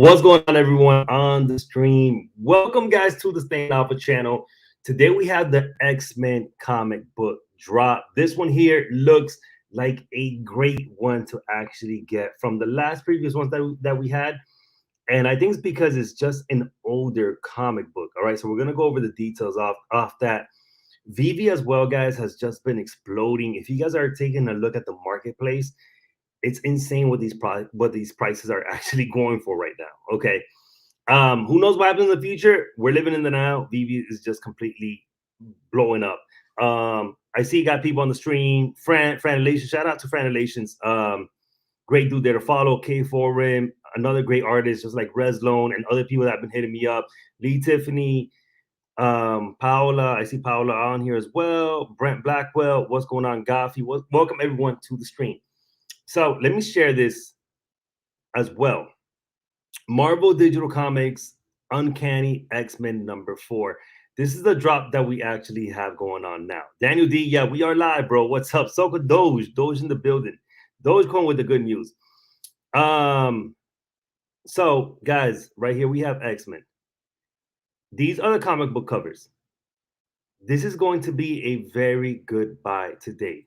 What's going on, everyone on the stream? Welcome, guys, to the Staying Alpha channel. Today we have the X-Men comic book drop. This one here looks like a great one to actually get from the last previous ones that we had. And I think it's because it's just an older comic book. All right, so we're gonna go over the details off that. VeVe as well, guys, has just been exploding. If you guys are taking a look at the marketplace, it's insane what these prices are actually going for right now. Okay. Who knows what happens in the future? We're living in the now. VeVe is just completely blowing up. I see you got people on the stream. Fran Relations, shout out to Fran Relations. Great dude there to follow. K Forum, another great artist, just like Reslone and other people that have been hitting me up. Lee Tiffany, Paola. I see Paola on here as well. Brent Blackwell. What's going on, Gaffy? Welcome everyone to the stream. So let me share this as well. Marvel Digital Comics Uncanny X-Men #4. This is the drop that we actually have going on now. Daniel D, yeah, we are live, bro. What's up? Soka Doge in the building. Dogecoin with the good news. So guys, right here we have X-Men. These are the comic book covers. This is going to be a very good buy today.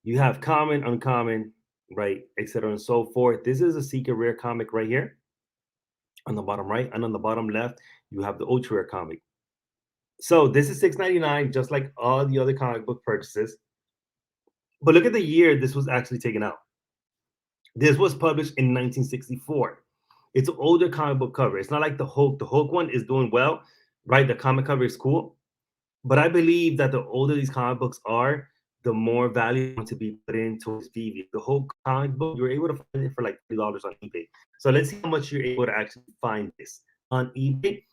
You have common, uncommon, right, etc. and so forth. This is a secret rare comic right here on the bottom right, and on the bottom left you have the ultra rare comic. So this is $6.99, just like all the other comic book purchases. But look at the year this was actually taken out. This was published in 1964. It's an older comic book cover. It's not like the Hulk. The Hulk one is doing well, right? The comic cover is cool. But I believe that the older these comic books are, the more value to be put into VeVe. The whole comic book, you're able to find it for like $3 on eBay. So let's see how much you're able to actually find this on eBay.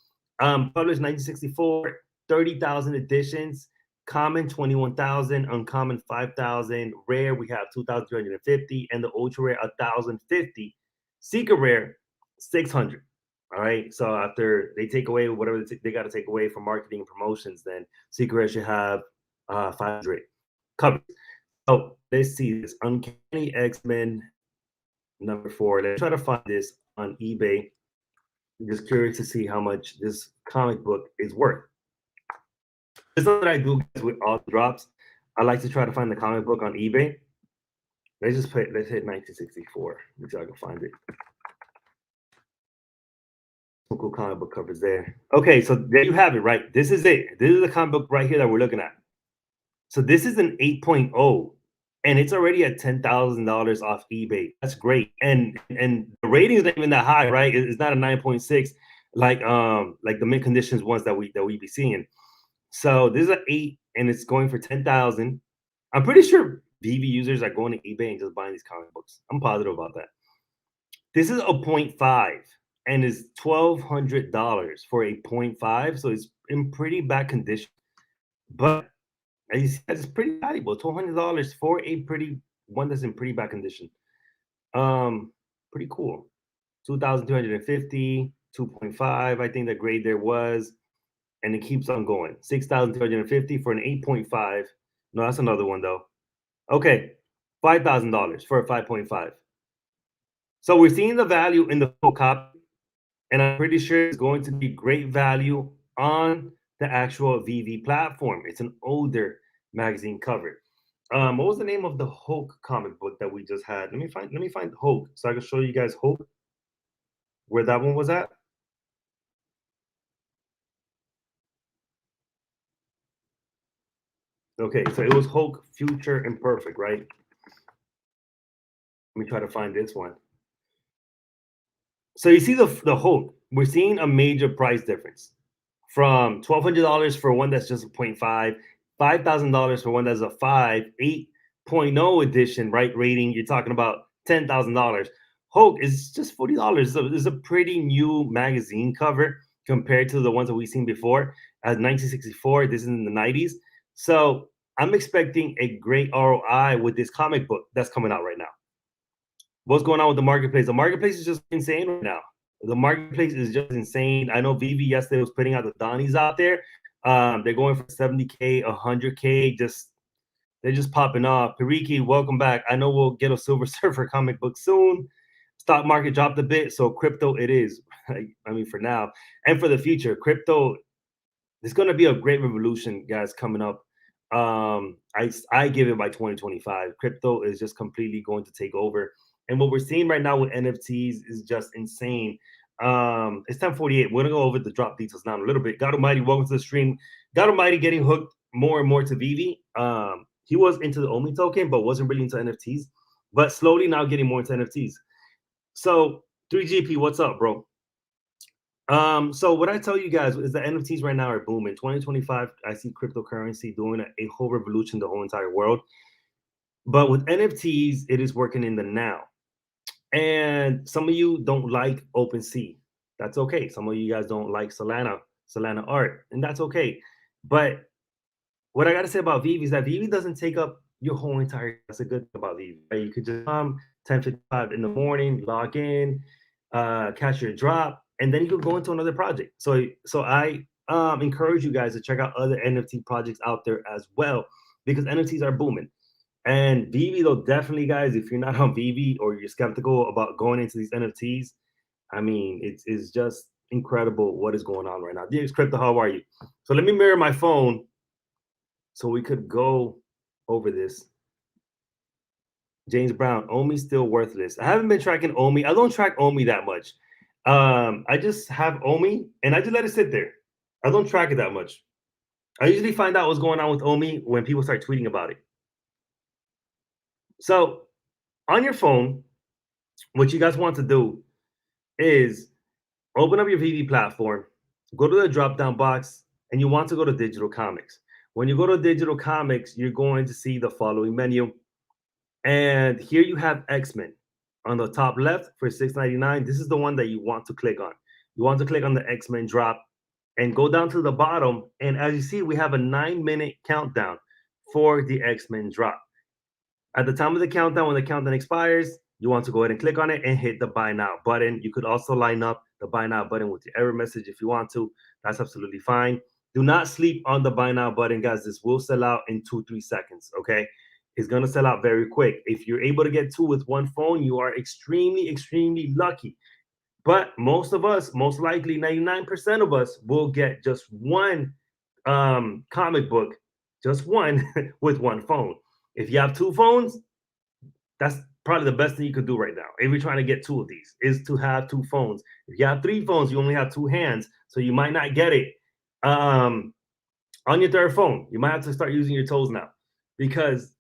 Published 1964, 30,000 editions. Common 21,000, uncommon 5,000, rare we have 2,350, and the ultra rare 1,050. Secret rare 600. All right. So after they take away whatever they got to take away from marketing and promotions, then secret rare should have 500 covered. So let's see this Uncanny X-Men #4. Let's try to find this on eBay. I'm just curious to see how much this comic book is worth. This is what I do, guys, with all the drops. I like to try to find the comic book on eBay. Let's hit 1964. Let's see if I can find it. Some cool comic book covers there. Okay, so there you have it, right? This is it. This is the comic book right here that we're looking at. So this is an 8.0, and it's already at $10,000 off eBay. That's great, and the rating is not even that high, right? It's not a 9.6 like the mint conditions ones that we be seeing. So this is an 8, and it's going for 10,000. I'm pretty sure VeVe users are going to eBay and just buying these comic books. I'm positive about that. This is a 0.5 and is $1,200 for a 0.5, so it's in pretty bad condition. But it's pretty valuable. $1,200 for a pretty one that's in pretty bad condition. Pretty cool. 2,250, 2.5. I think the grade there was, and it keeps on going. 6,250 for an 8.5. No, that's another one though. Okay, $5,000 for a 5.5. So we're seeing the value in the full copy, and I'm pretty sure it's going to be great value on the actual VeVe platform. It's an older magazine cover. What was the name of the Hulk comic book that we just had? Let me find Hulk so I can show you guys Hulk, where that one was at. Okay, so it was Hulk, Future, and Perfect, right? Let me try to find this one. So you see the Hulk, we're seeing a major price difference from $1,200 for one that's just a 0.5, $5,000 for one that's a 5, 8.0 edition, right? Rating, you're talking about $10,000. Hulk is just $40. So it's a pretty new magazine cover compared to the ones that we've seen before. As 1964, this is in the 90s. So I'm expecting a great ROI with this comic book that's coming out right now. What's going on with the marketplace? The marketplace is just insane right now. The marketplace is just insane. I know VeVe yesterday was putting out the Donnies out there. They're going for 70K, 100K. They're just popping off. Piriki, welcome back. I know we'll get a Silver Surfer comic book soon. Stock market dropped a bit, so crypto it is. I mean, for now and for the future, crypto, there's going to be a great revolution, guys, coming up. I give it by 2025. Crypto is just completely going to take over, and what we're seeing right now with NFTs is just insane. It's 10:48. We're gonna go over the drop details now in a little bit. God Almighty, welcome to the stream. God Almighty getting hooked more and more to VeVe. He was into the Omi token, but wasn't really into NFTs. But slowly now getting more into NFTs. So 3GP, what's up, bro? So what I tell you guys is the NFTs right now are booming. 2025, I see cryptocurrency doing a whole revolution, the whole entire world. But with NFTs, it is working in the now. And some of you don't like OpenSea. That's okay. Some of you guys don't like Solana art, and that's okay. But what I got to say about VeVe is that VeVe doesn't take up your whole entire. That's a good thing about VeVe. Right? You could just come 10:55 in the morning, log in, catch your drop, and then you could go into another project. So I encourage you guys to check out other NFT projects out there as well because NFTs are booming. And VeVe, though, definitely, guys, if you're not on VeVe or you're skeptical about going into these NFTs, I mean, it's just incredible what is going on right now. DX Crypto, how are you? So let me mirror my phone so we could go over this. James Brown, Omi's still worthless. I haven't been tracking Omi. I don't track Omi that much. I just have Omi and I just let it sit there. I don't track it that much. I usually find out what's going on with Omi when people start tweeting about it. So on your phone, what you guys want to do is open up your VeVe platform, go to the drop down box, and you want to go to digital comics. When you go to digital comics, you're going to see the following menu. And here you have X-Men on the top left for $6.99. This is the one that you want to click on. You want to click on the X-Men drop and go down to the bottom. And as you see, we have a 9-minute countdown for the X-Men drop. At the time of the countdown, when the countdown expires, you want to go ahead and click on it and hit the buy now button. You could also line up the buy now button with your error message if you want to. That's absolutely fine. Do not sleep on the buy now button, guys. This will sell out in 2-3 seconds. Okay. It's going to sell out very quick. If you're able to get two with one phone, you are extremely, extremely lucky. But most of us, most likely 99% of us, will get just one comic book, just one with one phone. If you have two phones, that's probably the best thing you could do right now. If you're trying to get two of these, is to have two phones. If you have three phones, you only have two hands, so you might not get it on your third phone. You might have to start using your toes now because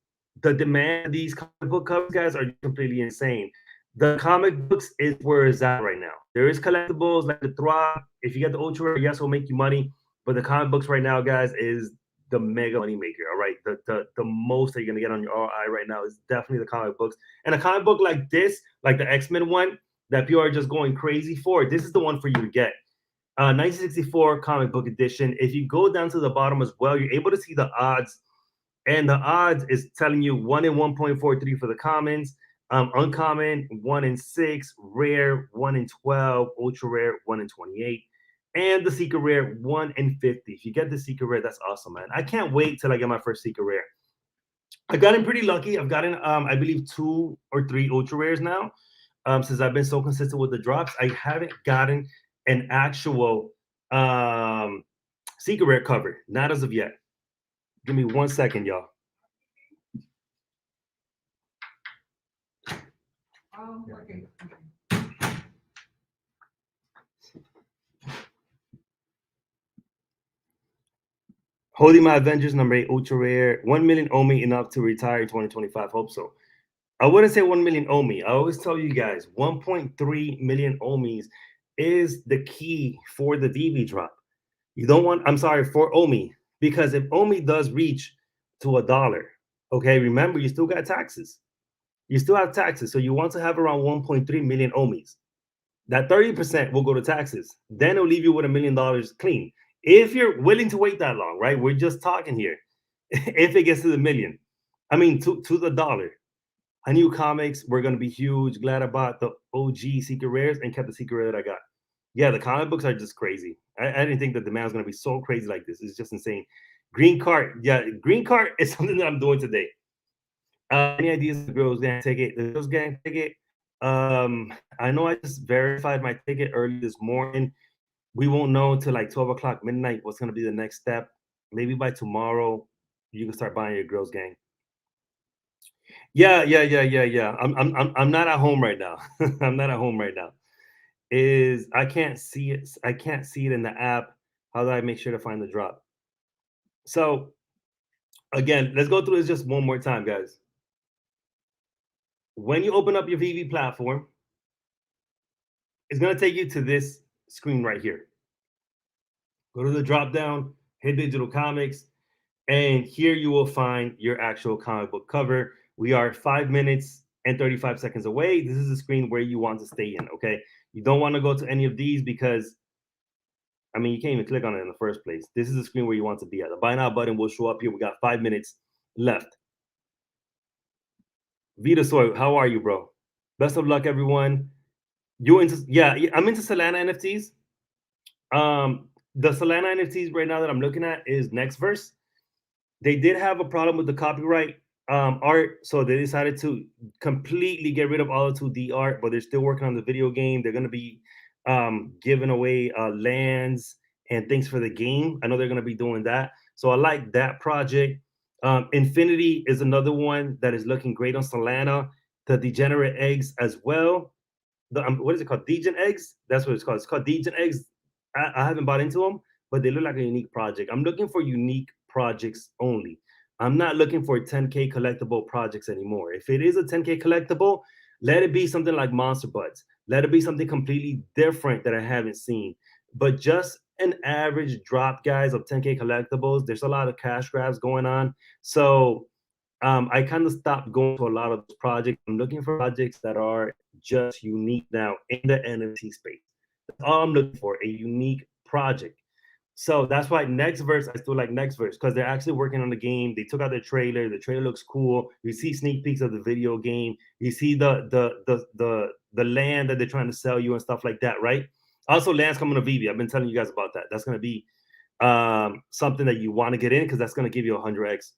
the demand of these comic book covers, guys, are completely insane. The comic books is where it's at right now. There is collectibles like the Throb. If you get the ultra rare, yes, it'll make you money. But the comic books right now, guys, is the mega money maker. All right, the most that you're gonna get on your RI right now is definitely the comic books. And a comic book like this, like the X-Men one, that people are just going crazy for. This is the one for you to get. 1964 comic book edition. If you go down to the bottom as well, you're able to see the odds. And the odds is telling you 1 in 1.43 for the commons, uncommon 1 in 6, rare 1 in 12, ultra rare 1 in 28, and the secret rare 1 in 50. If you get the secret rare, that's awesome, man. I can't wait till I get my first secret rare. I've gotten pretty lucky. I've gotten, I believe, 2 or 3 ultra rares now. Since I've been so consistent with the drops, I haven't gotten an actual secret rare cover, not as of yet. Give me 1 second, y'all. Okay. Holding my Avengers number 8 ultra rare, 1 million Omi enough to retire 2025. Hope so. I wouldn't say 1 million Omi. I always tell you guys 1.3 million Omis is the key for the VeVe drop. You don't want, I'm sorry, for Omi, because if Omi does reach to $1, okay, remember you still got taxes. You still have taxes. So you want to have around 1.3 million Omis. That 30% will go to taxes. Then it'll leave you with $1 million clean. If you're willing to wait that long, right? We're just talking here. If it gets to the million, I mean, to the dollar. I knew comics were going to be huge. Glad I bought the OG secret rares and kept the secret rare that I got. Yeah, the comic books are just crazy. I didn't think the demand was going to be so crazy like this. It's just insane. Green card. Yeah, green card is something that I'm doing today. Any ideas the girls gang ticket? The girls gang ticket. I know I just verified my ticket early this morning. We won't know until like 12 o'clock midnight what's gonna be the next step. Maybe by tomorrow, you can start buying your girls' gang. Yeah, yeah, yeah, yeah, yeah. I'm not at home right now. I'm not at home right now. Is I can't see it. I can't see it in the app. How do I make sure to find the drop? So again, let's go through this just one more time, guys. When you open up your VeVe platform, it's gonna take you to this screen right here. Go to the drop down, hit digital comics, and here you will find your actual comic book cover. We are 5 minutes and 35 seconds away. This is the screen where you want to stay in. Okay. You don't want to go to any of these because I mean you can't even click on it in the first place. This is the screen where you want to be at. The buy now button will show up here. We got 5 minutes left. Vita Soy, how are you, bro? Best of luck, everyone. You into yeah, I'm into Solana NFTs. The Solana NFTs right now that I'm looking at is Nextverse. They did have a problem with the copyright art, so they decided to completely get rid of all the 2D art, but they're still working on the video game. They're going to be giving away lands and things for the game. I know they're going to be doing that. So I like that project. Infinity is another one that is looking great on Solana. The Degenerate Eggs as well. What is it called? Degen eggs. That's what it's called. It's called Degen eggs. I haven't bought into them, but they look like a unique project. I'm looking for unique projects only. I'm not looking for 10K collectible projects anymore. If it is a 10K collectible, let it be something like Monster Buds. Let it be something completely different that I haven't seen. But just an average drop, guys, of 10K collectibles. There's a lot of cash grabs going on. So I kind of stopped going to a lot of those projects. I'm looking for projects that are just unique now in the NFT space. That's all I'm looking for, a unique project. So that's why Nextverse, I still like Nextverse because they're actually working on the game. They took out the trailer. The trailer looks cool. You see sneak peeks of the video game. You see the land that they're trying to sell you and stuff like that, right? Also, land's coming to VeVe. I've been telling you guys about that. That's going to be something that you want to get in because that's going to give you 100x.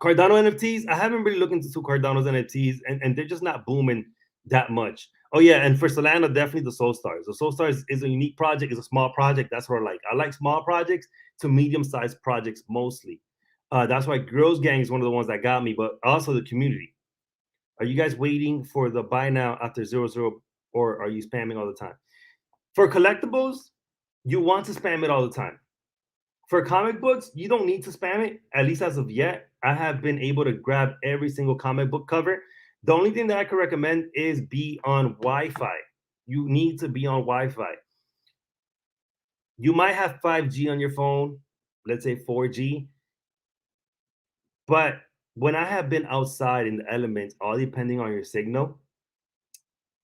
Cardano NFTs, I haven't really looked into Cardano's NFTs, and they're just not booming that much. Oh yeah, and for Solana, definitely the Soul Stars. The Soul Stars is a unique project, is a small project. That's what I like. I like small projects to medium-sized projects mostly. That's why Girls Gang is one of the ones that got me, but also the community. Are you guys waiting for the buy now after 0, 0, or are you spamming all the time? For collectibles, you want to spam it all the time. For comic books, you don't need to spam it, at least as of yet. I have been able to grab every single comic book cover. The only thing that I could recommend is be on Wi-Fi. You need to be on Wi-Fi. You might have 5G on your phone, let's say 4G, but when I have been outside in the elements, all depending on your signal,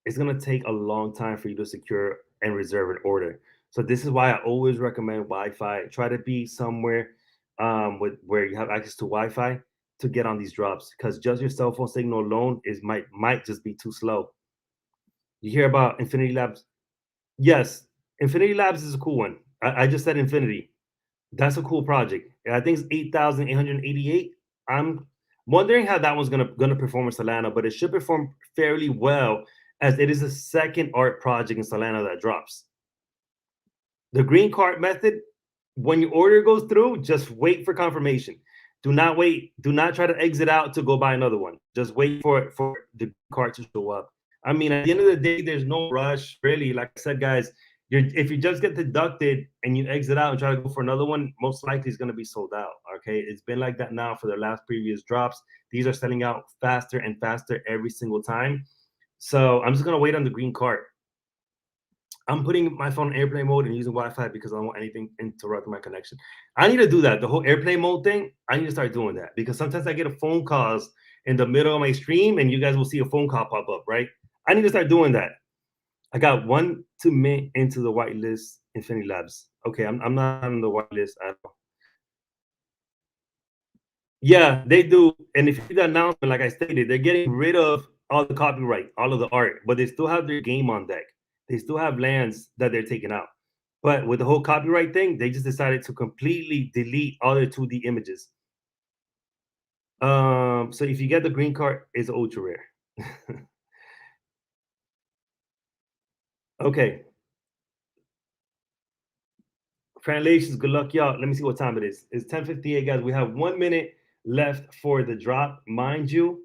it's gonna take a long time for you to secure and reserve an order. So this is why I always recommend Wi-Fi. Try to be somewhere with where you have access to Wi-Fi to get on these drops because just your cell phone signal alone is might just be too slow. You hear about Infinity Labs? Yes, Infinity Labs is a cool one. I just said Infinity. That's a cool project. I think it's 8,888. I'm wondering how that one's gonna perform in Solana, but it should perform fairly well as it is the second art project in Solana that drops. The green card method, when your order goes through, just wait for confirmation. Do not wait. Do not try to exit out to go buy another one. Just wait for the card to show up. I mean, at the end of the day, there's no rush, really. Like I said, guys, if you just get deducted and you exit out and try to go for another one, most likely it's going to be sold out. Okay, it's been like that now for the last previous drops. These are selling out faster and faster every single time. So I'm just going to wait on the green card. I'm putting my phone in airplane mode and using Wi-Fi because I don't want anything interrupting my connection. I need to do that. The whole airplane mode thing, I need to start doing that because sometimes I get a phone calls in the middle of my stream and you guys will see a phone call pop up, right? I need to start doing that. I got 1 to mint into the whitelist Infinity Labs. Okay, I'm not on the whitelist at all. Yeah, they do. And if you see the announcement, like I stated, they're getting rid of all the copyright, all of the art, but they still have their game on deck. They still have lands that they're taking out. But with the whole copyright thing, they just decided to completely delete all their 2D images. So if you get the green card, it's ultra rare. Okay, translations. Good luck, y'all. Let me see what time it is. It's 10:58, guys. We have 1 minute left for the drop. Mind you,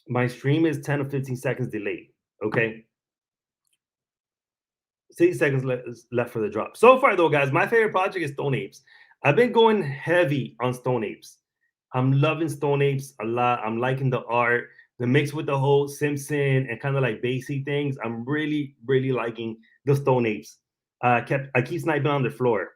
my stream is 10 or 15 seconds delayed. Okay, 60 seconds left for the drop. So far, though, guys, my favorite project is Stone Apes. I've been going heavy on Stone Apes. I'm loving Stone Apes a lot. I'm liking the art, the mix with the whole Simpson and kind of like bassy things. I'm really, really liking the Stone Apes. I keep sniping on the floor.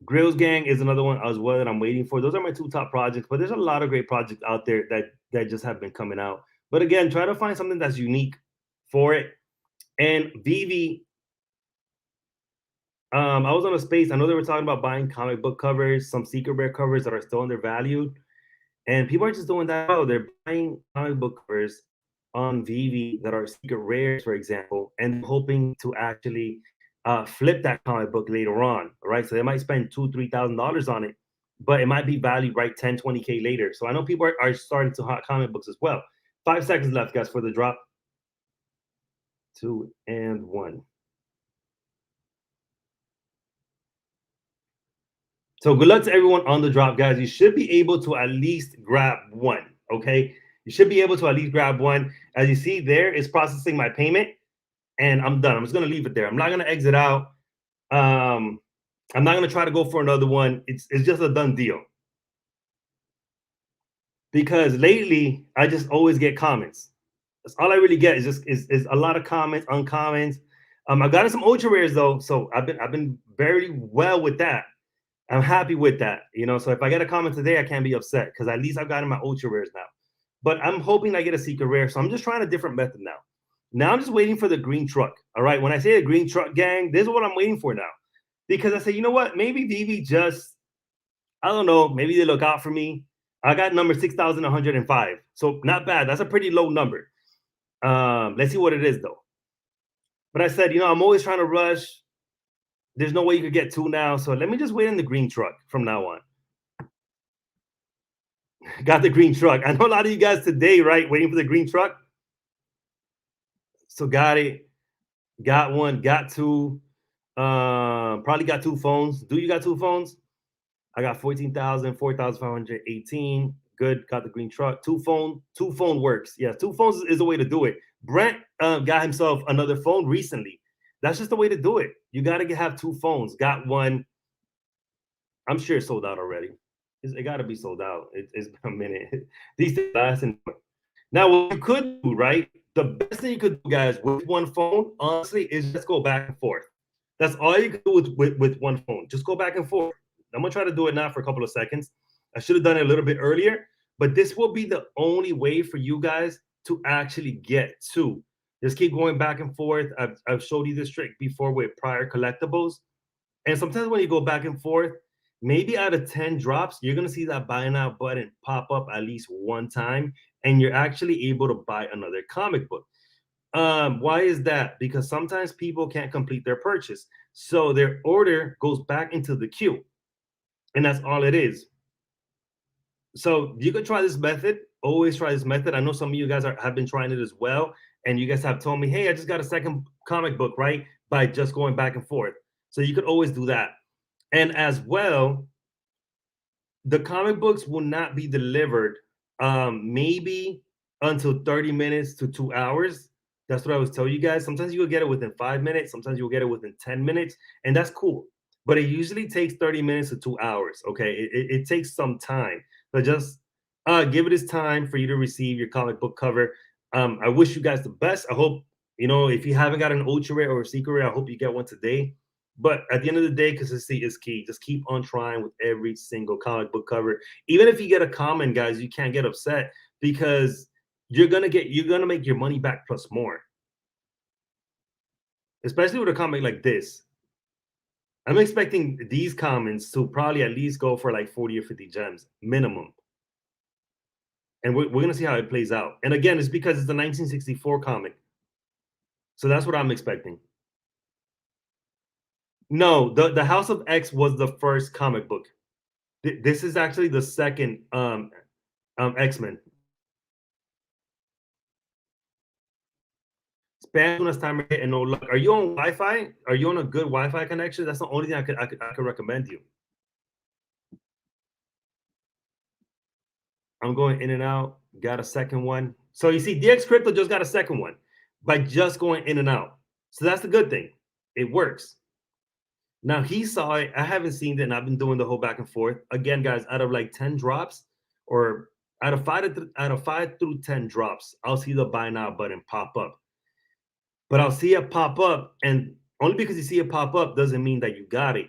Grills Gang is another one as well that I'm waiting for. Those are my two top projects, but there's a lot of great projects out there that just have been coming out. But again, try to find something that's unique for it. And VeVe, I was on a space. I know they were talking about buying comic book covers, some secret rare covers that are still undervalued. And people are just doing that. Oh, they're buying comic book covers on VeVe that are secret rares, for example, and hoping to actually flip that comic book later on, right? So they might spend $2,000, $3,000 on it, but it might be valued right 10, 20K later. So I know people are starting to hot comic books as well. 5 seconds left, guys, for the drop. 2 and 1. So good luck to everyone on the drop, guys. You should be able to at least grab one. Okay. You should be able to at least grab one. As you see there, it's processing my payment and I'm done. I'm just gonna leave it there. I'm not gonna exit out. I'm not gonna try to go for another one. It's just a done deal. Because lately I just always get comments. That's all I really get is just is a lot of comments, uncomments. I've gotten some ultra rares though, so I've been very well with that. I'm happy with that, you know. So if I get a comment today, I can't be upset because at least I've gotten my ultra rares now. But I'm hoping I get a secret rare. So I'm just trying a different method now. Now I'm just waiting for the green truck. All right. When I say the green truck gang, this is what I'm waiting for now. Because I say, you know what? Maybe VeVe just, I don't know, maybe they look out for me. I got number 6,105. So not bad. That's a pretty low number. Let's see what it is though. But I said, you know, I'm always trying to rush. There's no way you could get two now. So let me just wait in the green truck from now on. Got the green truck. I know a lot of you guys today, right? Waiting for the green truck. So got it. Got one. Got two. Probably got two phones. Do you got two phones? I got 14,000, 4,518. Good. Got the green truck. Two phone. Two phone works. Yeah, two phones is the way to do it. Brent got himself another phone recently. That's just the way to do it. You got to have two phones. Got one. I'm sure it's sold out already. It got to be sold out. It's been a minute. These things last. Now, what you could do, right? The best thing you could do, guys, with one phone, honestly, is just go back and forth. That's all you can do with one phone. Just go back and forth. I'm gonna try to do it now for a couple of seconds. I should have done it a little bit earlier, but this will be the only way for you guys to actually get two. Just keep going back and forth. I've showed you this trick before with prior collectibles. And sometimes when you go back and forth, maybe out of 10 drops, you're going to see that buy now button pop up at least one time, and you're actually able to buy another comic book. Why is that? Because sometimes people can't complete their purchase. So their order goes back into the queue. And that's all it is. So you could try this method. Always try this method. I know some of you guys have been trying it as well. And you guys have told me, hey, I just got a second comic book, right? By just going back and forth. So you could always do that. And as well, the comic books will not be delivered maybe until 30 minutes to 2 hours. That's what I was telling you guys. Sometimes you'll get it within 5 minutes, sometimes you'll get it within 10 minutes, and that's cool. But it usually takes 30 minutes to 2 hours. Okay. It takes some time. But just give it its time for you to receive your comic book cover. I wish you guys the best. I hope, you know, if you haven't got an ultra rare or a secret rare, I hope you get one today. But at the end of the day, consistency is key. Just keep on trying with every single comic book cover. Even if you get a comment, guys, you can't get upset because you're gonna make your money back plus more. Especially with a comic like this. I'm expecting these comments to probably at least go for like 40 or 50 gems minimum. And we're gonna see how it plays out. And again, it's because it's a 1964 comic. So that's what I'm expecting. No, the House of X was the first comic book. This is actually the second X-Men. Spam as timer hit and no luck. Are you on Wi-Fi? Are you on a good Wi-Fi connection? That's the only thing I could recommend you. I'm going in and out. Got a second one. So you see, DX Crypto just got a second one by just going in and out. So that's the good thing. It works. Now he saw it. I haven't seen it, and I've been doing the whole back and forth. Again, guys, out of like 10 drops, or out of 5 through 10 drops, I'll see the buy now button pop up. But I'll see it pop up, and only because you see it pop up doesn't mean that you got it.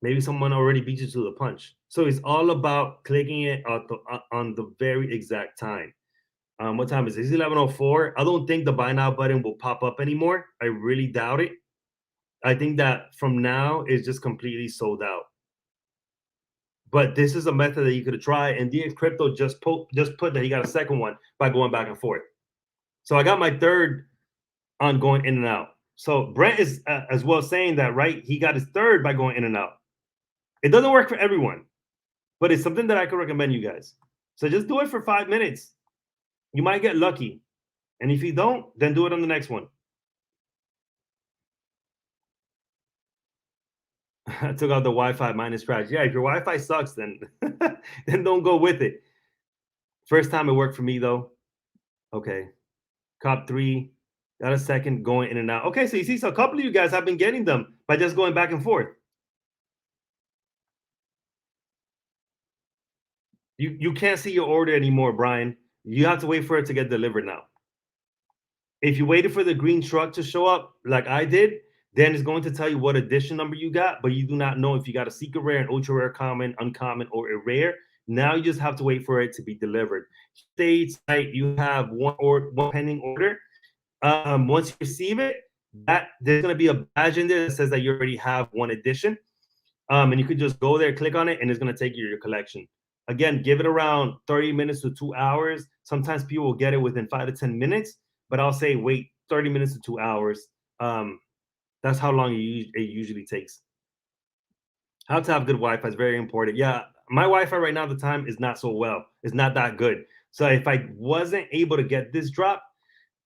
Maybe someone already beat you to the punch. So it's all about clicking it on the very exact time. What time is it? It's 11:04. I don't think the buy now button will pop up anymore. I really doubt it. I think that from now it's just completely sold out. But this is a method that you could try. And DX Crypto just put that he got a second one by going back and forth. So I got my third on going in and out. So Brent is as well saying that, right? He got his third by going in and out. It doesn't work for everyone, but it's something that I could recommend you guys. So just do it for 5 minutes. You might get lucky. And if you don't, then do it on the next one. I took out the Wi-Fi minus strategy. Yeah, if your Wi-Fi sucks, then then don't go with it. First time it worked for me though. Okay. Cop three. Got a second going in and out. Okay, so you see, so a couple of you guys have been getting them by just going back and forth. You can't see your order anymore, Brian. You have to wait for it to get delivered now. If you waited for the green truck to show up, like I did, then it's going to tell you what edition number you got, but you do not know if you got a secret rare, an ultra rare, common, uncommon, or a rare. Now you just have to wait for it to be delivered. States like you have one pending order. Once you receive it, that there's going to be a badge in there that says that you already have one edition. And you could just go there, click on it, and it's going to take you to your collection. Again, give it around 30 minutes to 2 hours. Sometimes people will get it within 5 to 10 minutes, but I'll say wait 30 minutes to 2 hours. That's how long it usually takes. How to have good Wi-Fi is very important. Yeah, my Wi-Fi right now at the time is not so well. It's not that good. So if I wasn't able to get this drop,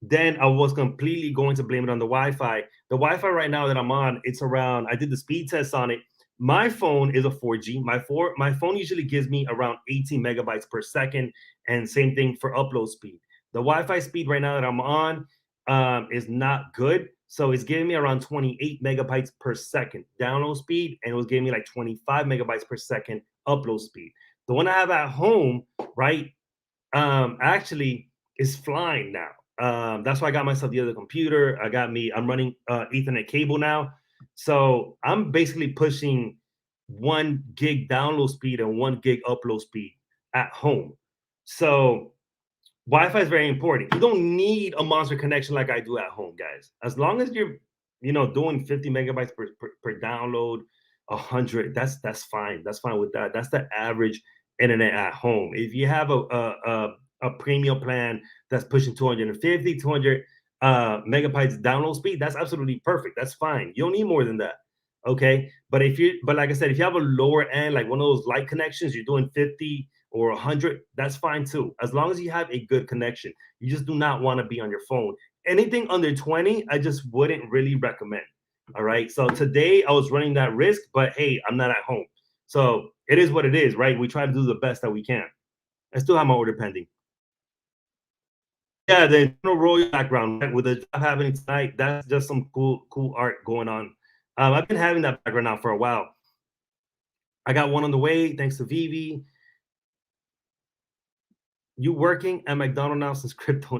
then I was completely going to blame it on the Wi-Fi. The Wi-Fi right now that I'm on, it's around, I did the speed test on it. My phone is a 4G. My phone usually gives me around 18 megabytes per second, and same thing for upload speed. The Wi-Fi speed right now that I'm on is not good. So it's giving me around 28 megabytes per second download speed, and it was giving me like 25 megabytes per second upload speed. The one I have at home, right, actually is flying now. That's why I got myself the other computer. I'm running Ethernet cable now. So I'm basically pushing 1 gig download speed and 1 gig upload speed at home. So Wi-Fi is very important. You don't need a monster connection like I do at home, guys. As long as you're, doing 50 megabytes per download, 100, that's fine. That's fine with that. That's the average internet at home. If you have a premium plan that's pushing 250, 200 megabytes download speed, that's absolutely perfect. That's fine. You don't need more than that. Okay. But like I said, if you have a lower end, like one of those light connections, you're doing 50 or 100, that's fine too. As long as you have a good connection, you just do not want to be on your phone. Anything under 20, I just wouldn't really recommend. All right. So today I was running that risk, but hey, I'm not at home. So it is what it is, right? We try to do the best that we can. I still have my order pending. Yeah, the internal royal background, right, with the job happening tonight, that's just some cool art going on. I've been having that background now for a while. I got one on the way, thanks to VeVe. You working at McDonald's now since crypto?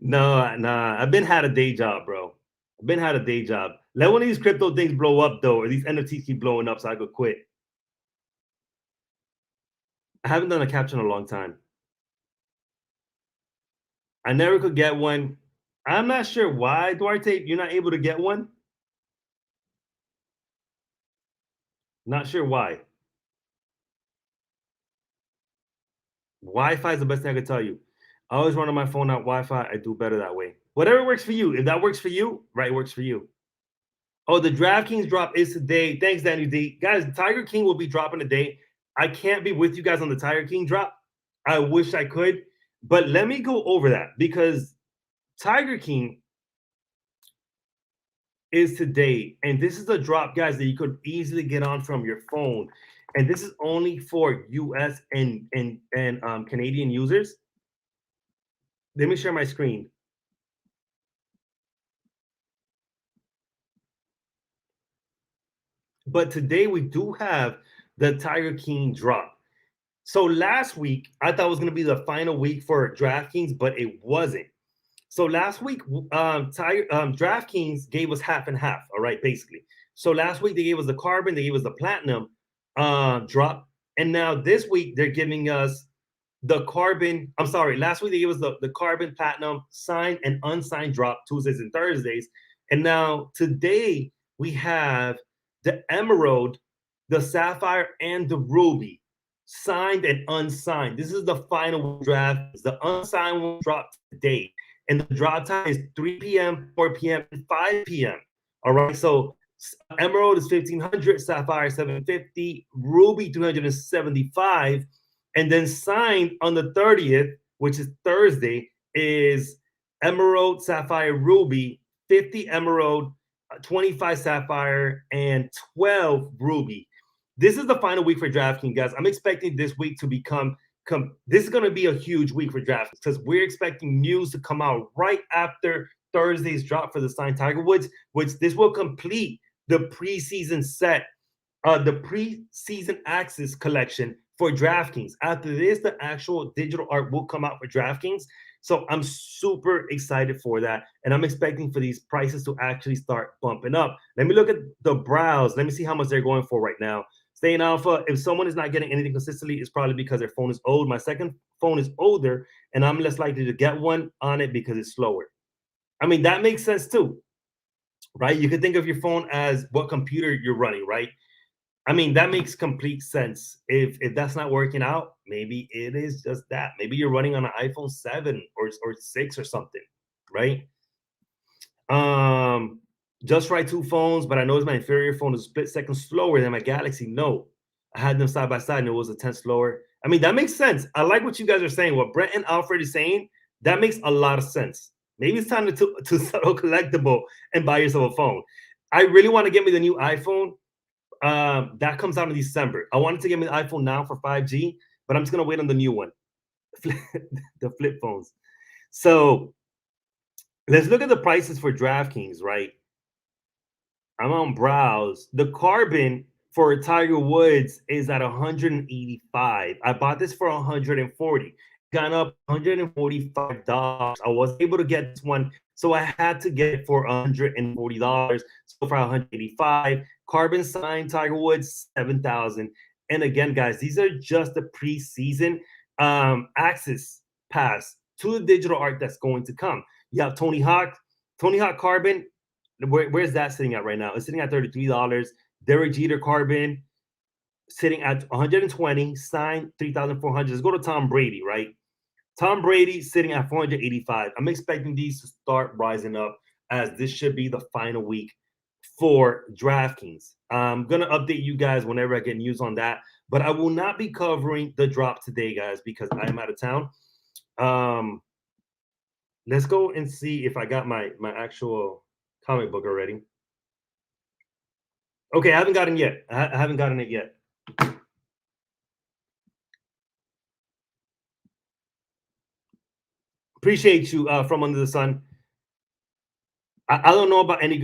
No, nah. I've been had a day job, bro. I've been had a day job. Let one of these crypto things blow up though, or these NFTs keep blowing up, so I could quit. I haven't done a capture in a long time. I never could get one. I'm not sure why, Duarte, you're not able to get one. Not sure why. Wi-Fi is the best thing I could tell you. I always run on my phone out Wi-Fi. I do better that way. Whatever works for you. If that works for you, right, works for you. Oh, the DraftKings drop is today. Thanks, Danny D. Guys, Tiger King will be dropping today. I can't be with you guys on the Tiger King drop. I wish I could, but let me go over that because Tiger King is today, and this is a drop, guys, that you could easily get on from your phone. And this is only for US and Canadian users. Let me share my screen. But today we do have the Tiger King drop. So last week I thought it was going to be the final week for DraftKings, but it wasn't. So last week, DraftKings gave us half and half. All right, basically. So last week they gave us the carbon, they gave us the platinum drop, and now this week they're giving us the carbon. I'm sorry, last week they gave us the carbon, platinum, signed and unsigned drop Tuesdays and Thursdays, and now today we have the emerald, the sapphire, and the ruby, signed and unsigned. This is the final draft. The unsigned one dropped today, and the drop time is 3 p.m., 4 p.m., and 5 p.m. All right, so emerald is 1500, sapphire 750, ruby 375, and then signed on the 30th, which is Thursday, is emerald, sapphire, ruby, 50 emerald, 25 sapphire, and 12 ruby. This is the final week for DraftKings, guys. I'm expecting this week to become this is going to be a huge week for DraftKings because we're expecting news to come out right after Thursday's drop for the signed Tiger Woods, which this will complete the preseason set, the preseason access collection for DraftKings. After this, the actual digital art will come out for DraftKings. So I'm super excited for that. And I'm expecting for these prices to actually start bumping up. Let me look at the browse. Let me see how much they're going for right now. Staying alpha, if someone is not getting anything consistently, it's probably because their phone is old. My second phone is older, and I'm less likely to get one on it because it's slower. I mean, that makes sense too, right? You could think of your phone as what computer you're running, right? I mean, that makes complete sense. If that's not working out, maybe it is just that. Maybe you're running on an iPhone 7 or 6 or something, right? Um, just right two phones, but I noticed my inferior phone is a split second slower than my Galaxy Note. I had them side by side and it was a tenth slower. I mean, that makes sense. I like what you guys are saying. What Brent and Alfred is saying, that makes a lot of sense. Maybe it's time to settle collectible and buy yourself a phone. I really want to get me the new iPhone. That comes out in December. I wanted to get me the iPhone now for 5G, but I'm just gonna wait on the new one, the flip phones. So let's look at the prices for DraftKings, right? I'm on browse. The carbon for Tiger Woods is at 185. I bought this for 140. Gone up $145. I was able to get this one, so I had to get it for $140. So for 185, carbon sign Tiger Woods 7,000. And again, guys, these are just the preseason access pass to the digital art that's going to come. You have Tony Hawk Carbon. Where's that sitting at right now? It's sitting at $33. Derek Jeter Carbon sitting at 120, signed 3,400. Let's go to Tom Brady, right? Tom Brady sitting at 485. I'm expecting these to start rising up as this should be the final week for DraftKings. I'm gonna update you guys whenever I get news on that, but I will not be covering the drop today, guys, because I am out of town. Let's go and see if I got my actual comic book already. Okay, I haven't gotten yet. I haven't gotten it yet. Appreciate you from under the sun. I don't know about any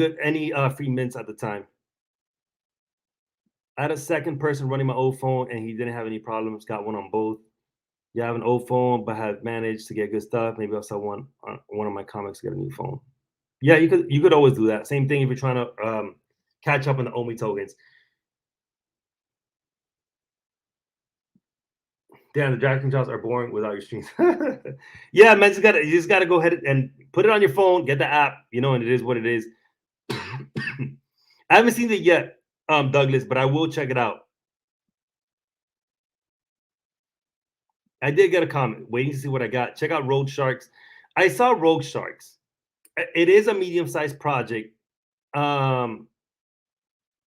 free mints at the time. I had a second person running my old phone and he didn't have any problems. Got one on both. You have an old phone but have managed to get good stuff. Maybe I'll sell one of my comics to get a new phone. Yeah, you could always do that. Same thing if you're trying to catch up on the OMI tokens. Damn, the DraftKings jobs are boring without your streams. Yeah, man, you just gotta go ahead and put it on your phone, get the app, and it is what it is. I haven't seen it yet, Douglas, but I will check it out. I did get a comment, waiting to see what I got. Check out Road Sharks. I saw Rogue Sharks. It is a medium-sized project. Um,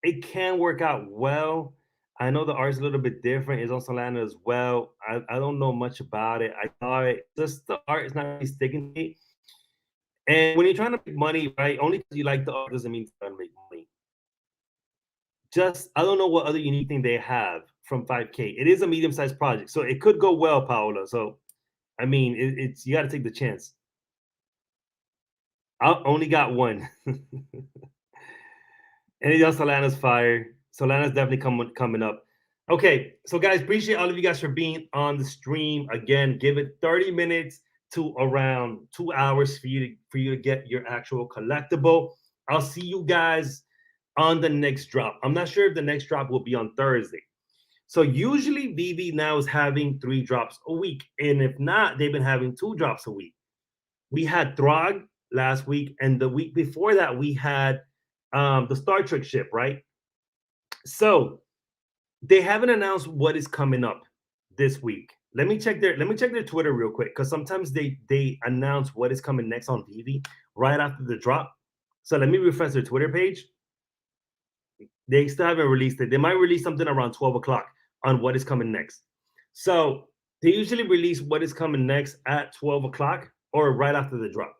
it can work out well. I know the art's a little bit different. It's on Solana as well. I don't know much about it. I thought just the art is not really sticking to me. And when you're trying to make money, right? Only because you like the art doesn't mean you're trying to make money. Just I don't know what other unique thing they have from 5K. It is a medium-sized project, so it could go well, Paola. So I mean, it's you got to take the chance. I only got one. Anything else Solana's fire? Solana's definitely coming up. Okay, so guys, appreciate all of you guys for being on the stream. Again, give it 30 minutes to around 2 hours for you to get your actual collectible. I'll see you guys on the next drop. I'm not sure if the next drop will be on Thursday. So usually VeVe now is having 3 drops a week, and if not, they've been having 2 drops a week. We had Throg last week, and the week before that we had the Star Trek ship, right? So they haven't announced what is coming up this week. Let me check their Twitter real quick because sometimes they announce what is coming next on VeVe right after the drop. So let me refresh their Twitter page. They still haven't released it. They might release something around 12 o'clock on what is coming next. So they usually release what is coming next at 12 o'clock or right after the drop.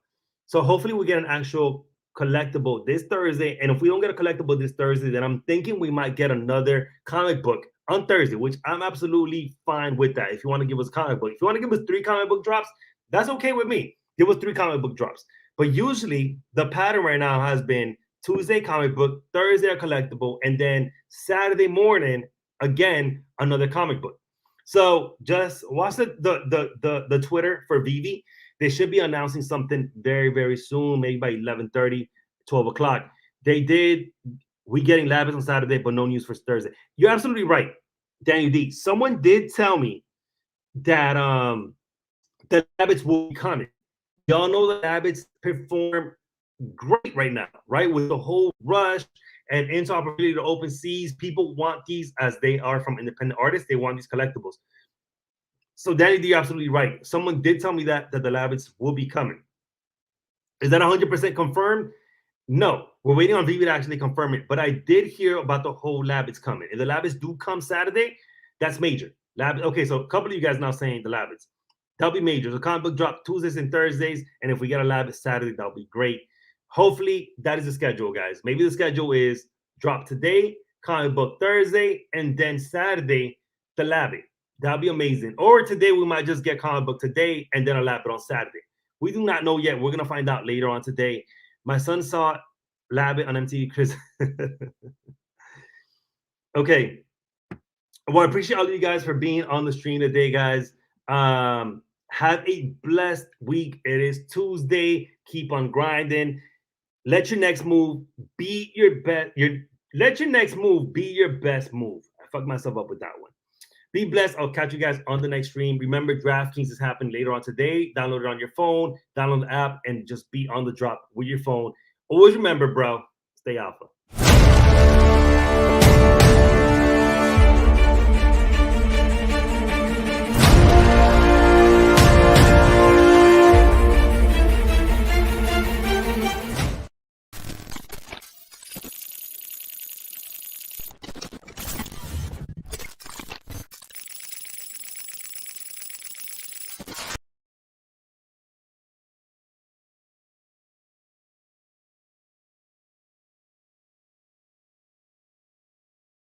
So hopefully we get an actual collectible this Thursday. And if we don't get a collectible this Thursday, then I'm thinking we might get another comic book on Thursday, which I'm absolutely fine with that. If you want to give us comic book, if you want to give us 3 comic book drops, that's okay with me. Give us 3 comic book drops. But usually the pattern right now has been Tuesday comic book, Thursday a collectible, and then Saturday morning again another comic book. So just watch the Twitter for VeVe. They should be announcing something very very soon, maybe by 11:30, 12 o'clock. They did. We getting Labbits on Saturday, but no news for Thursday. You're absolutely right, Daniel D. Someone did tell me that the Labbits will be coming. Y'all know the Labbits perform great right now, right? With the whole rush and interoperability to open seas, people want these as they are from independent artists. They want these collectibles. So, Danny, you're absolutely right. Someone did tell me that the Labbits will be coming. Is that 100% confirmed? No, we're waiting on VeVe to actually confirm it. But I did hear about the whole Labbits coming. If the Labbits do come Saturday, that's major. Okay, so a couple of you guys now saying the Labbits. That'll be major. So comic book drop Tuesdays and Thursdays. And if we get a Labbit Saturday, that'll be great. Hopefully, that is the schedule, guys. Maybe the schedule is drop today, comic book Thursday, and then Saturday, the Labbit. That'll be amazing. Or today, we might just get comic book today and then a Labbit on Saturday. We do not know yet. We're going to find out later on today. My son saw Labbit on MTV Chris. Okay. Well, I appreciate all of you guys for being on the stream today, guys. Have a blessed week. It is Tuesday. Keep on grinding. Let your next move be your best. Let your next move be your best move. I fucked myself up with that one. Be blessed. I'll catch you guys on the next stream. Remember, DraftKings is happening later on today. Download it on your phone, download the app, and just be on the drop with your phone. Always remember, bro, stay alpha.